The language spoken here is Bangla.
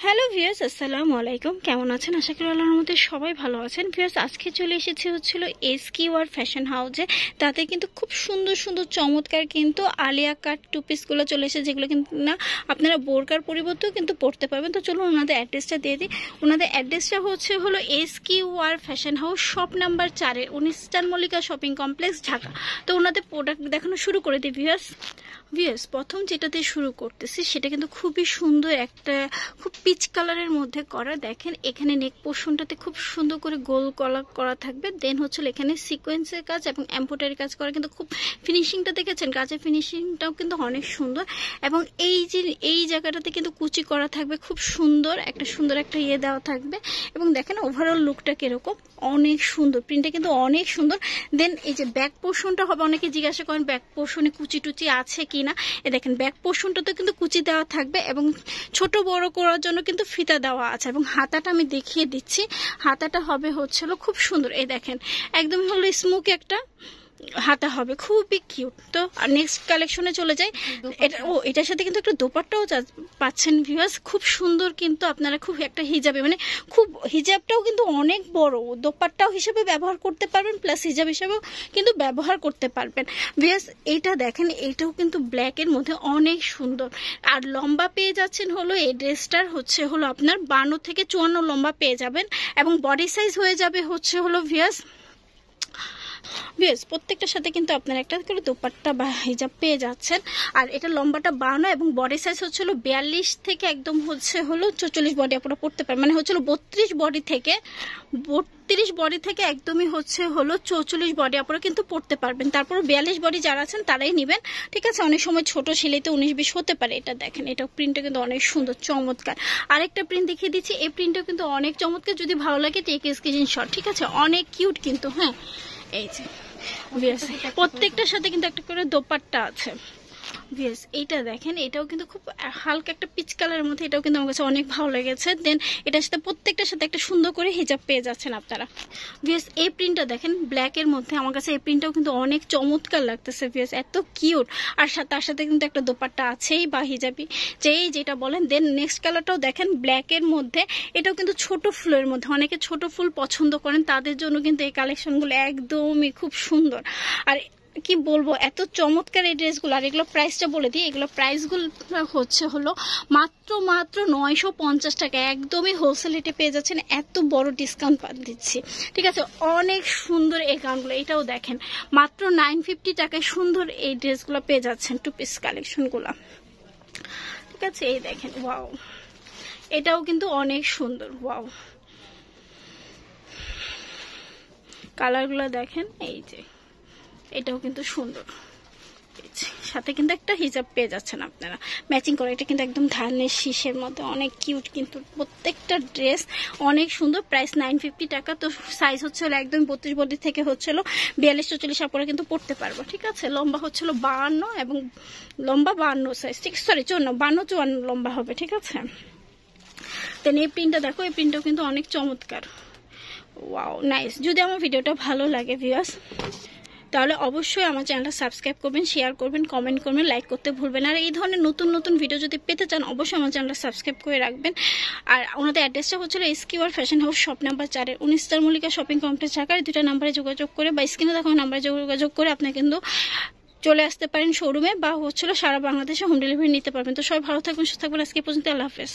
হ্যালো ভিউয়ার্স, আসসালামু আলাইকুম। কেমন আছেন? আশা করি আল্লাহর রহমতে সবাই ভালো আছেন। ভিউয়ার্স, আজকে চলে এসেছি হচ্ছিল SQR ফ্যাশন হাউসে। তাতে কিন্তু খুব সুন্দর সুন্দর চমৎকার কিন্তু আলিয়া কাট টু পিসগুলো চলে এসেছে, যেগুলো কিন্তু না আপনারা বোরকার পরিবর্তেও কিন্তু পড়তে পারবেন। তো চলুন ওনাদের অ্যাড্রেসটা দিয়ে দিই। ওনাদের অ্যাড্রেসটা হলো SQR fashion house, shop number 4 19 Mallika shopping complex, Dhaka. তো ওনাদের প্রোডাক্ট দেখানো শুরু করে দিই ভিউয়ার্স। প্রথম যেটাতে শুরু করতেছি সেটা কিন্তু খুবই সুন্দর, একটা খুব পিচ কালারের মধ্যে করা। দেখেন এখানে নেক পোর্শনটাতে খুব সুন্দর করে গোল কলা করা থাকবে। দেন হচ্ছে এখানে সিকোয়েন্সের কাজ এবং এমব্রয়ডারি কাজ করা, কিন্তু খুব ফিনিশিংটা দেখেছেন, কাজের ফিনিশিংটাও কিন্তু অনেক সুন্দর। এবং এই জায়গাটাতে কিন্তু কুচি করা থাকবে, খুব সুন্দর একটা ইয়ে দেওয়া থাকবে। এবং দেখেন ওভারঅল লুকটা কিরকম, অনেক সুন্দর, প্রিন্টটা কিন্তু অনেক সুন্দর। দেন এই যে ব্যাক পোর্শনটা হবে, অনেকে জিজ্ঞাসা করেন ব্যাক পোর্শনে কুচি টুচি আছে কিনা। এ দেখেন ব্যাক পোর্শনটাতে কিন্তু কুচি দেওয়া থাকবে এবং ছোট বড় করার জন্য কিন্তু ফিতা দেওয়া আছে। এবং হাতাটা আমি দেখিয়ে দিচ্ছি, হাতাটা হবে হচ্ছিল খুব সুন্দর। এই দেখেন একদমই হলো স্মোকি একটা হাতা হবে, খুবই কিউট। তো আর নেক্সট কালেকশনে চলে যাই। এটার সাথে কিন্তু একটা দোপাট্টাও পাচ্ছেন ভিউয়ার্স, খুব সুন্দর। কিন্তু আপনারা খুব একটা হিজাবে, মানে খুব হিজাবটাও কিন্তু অনেক বড়, দোপাট্টাও হিসেবে ব্যবহার করতে পারবেন, প্লাস হিজাব হিসেবেও কিন্তু ব্যবহার করতে পারবেন ভিউয়ার্স। এইটা দেখেন, এইটাও কিন্তু ব্ল্যাকের মধ্যে অনেক সুন্দর। আর লম্বা পেয়ে যাচ্ছেন হলো এই ড্রেসটার হলো আপনার 52 থেকে 54 লম্বা পেয়ে যাবেন। এবং বডি সাইজ হয়ে যাবে হলো ভিউয়ার্স প্রত্যেকটার সাথে কিন্তু আপনারা একটা করে দোপাট্টা বা হিজাব পেয়ে যাচ্ছেন। আর এটা লম্বাটা 52 এবং বডি সাইজ হলো 42 থেকে একদম হলো 44 বডি আপনারা পড়তে পারেন, মানে 32 বডি থেকে 32 বডি থেকে একদমই হলো 44 বডি আপনারা কিন্তু পড়তে পারবেন। তারপর 42 বডি যারা আছেন তারাই নেবেন, ঠিক আছে। অনেক সময় ছোট সিলাইতে 19-20 হতে পারে। এটা দেখেন, এটা প্রিন্টটা কিন্তু অনেক সুন্দর, চমৎকার। আরেকটা প্রিন্ট দেখিয়ে দিচ্ছি, এই প্রিন্টটা কিন্তু অনেক চমৎকার। যদি ভালো লাগে টেক স্ক্রিনশট, ঠিক আছে। অনেক কিউট কিন্তু, হ্যাঁ। এই যে প্রত্যেকটার সাথে কিন্তু একটা করে দোপাট্টা আছে। এইটা দেখেন, এটাও কিন্তু খুব হালকা একটা পিচ কালারের মধ্যে, এটাও কিন্তু আমার কাছে অনেক ভালো লেগেছে। দেন এটার সাথে প্রত্যেকটার সাথে একটা সুন্দর করে হিজাব পেয়ে যাচ্ছেন আপনারা। এই প্রিন্টটা দেখেন ব্ল্যাকের মধ্যে, আমার কাছে এই প্রিন্টটাও কিন্তু অনেক চমৎকার লাগতেছে এত কিউট। আর তার সাথে কিন্তু একটা দোপাট্টা আছেই বা হিজাবি, যেটা বলেন। দেন নেক্সট কালারটাও দেখেন ব্ল্যাকের মধ্যে, এটাও কিন্তু ছোট ফুলের মধ্যে, অনেকে ছোট ফুল পছন্দ করেন, তাদের জন্য কিন্তু এই কালেকশনগুলো একদমই খুব সুন্দর। আর কি বলবো, এত চমৎকার এই ড্রেসগুলো। আর এগুলো প্রাইসটা বলে দিই, এগুলো প্রাইসগুলো হলো মাত্র 950 টাকা, একদমই হোলসেল রেটে পেয়ে যাচ্ছেন। এত বড় ডিসকাউন্ট দিচ্ছি, ঠিক আছে। অনেক সুন্দর এই গাউনগুলো, এটাও দেখেন মাত্র 950 টাকায় সুন্দর এই ড্রেসগুলো পেয়ে যাচ্ছেন, টু পিস কালেকশনগুলো, ঠিক আছে। এই দেখেন, ওয়াও, এটাও কিন্তু অনেক সুন্দর। ওয়াও, কালারগুলো দেখেন। এই যে এটাও কিন্তু সুন্দর, সাথে কিন্তু একটা হিজাব পেয়ে যাচ্ছেন আপনারা ম্যাচিং করে। এটা কিন্তু একদম ধানের শীষের মধ্যে, অনেক কিউট কিন্তু প্রত্যেকটা ড্রেস, অনেক সুন্দর। প্রাইস 950 টাকা। তো সাইজ হলো একদম 32 বডি থেকে 42-44 আপনারা কিন্তু পড়তে পারবো, ঠিক আছে। লম্বা হলো 52 এবং লম্বা 52 সাইজ, ঠিক, সরি 52-54 লম্বা হবে, ঠিক আছে। দেন এই প্রিন্টটা দেখো, এই প্রিন্টটাও কিন্তু অনেক চমৎকার। Wow, nice. যদি আমার ভিডিওটা ভালো লাগে ভিউয়ার্স, তাহলে অবশ্যই আমার চ্যানেলটা সাবস্ক্রাইব করবেন, শেয়ার করবেন, কমেন্ট করবেন, লাইক করতে ভুলবেন। আর এই ধরনের নতুন নতুন ভিডিও যদি পেতে চান, অবশ্যই আমার চ্যানেলটা সাবস্ক্রাইব করে রাখবেন। আর ওনাদের অ্যাড্রেসটা হচ্ছিল SQR fashion house, shop number 4 19 Mallika shopping complex, ঢাকার। 2টা নাম্বারে যোগাযোগ করে বা স্ক্রিনে দেখো নাম্বারে যোগাযোগ করে আপনি কিন্তু চলে আসতে পারেন শোরুমে, বা সারা বাংলাদেশে হোম ডেলিভারি নিতে পারবেন। তো সবাই ভালো থাকবেন, সুস্থ থাকবেন। আজকে পর্যন্ত, আল্লাহ হাফেজ।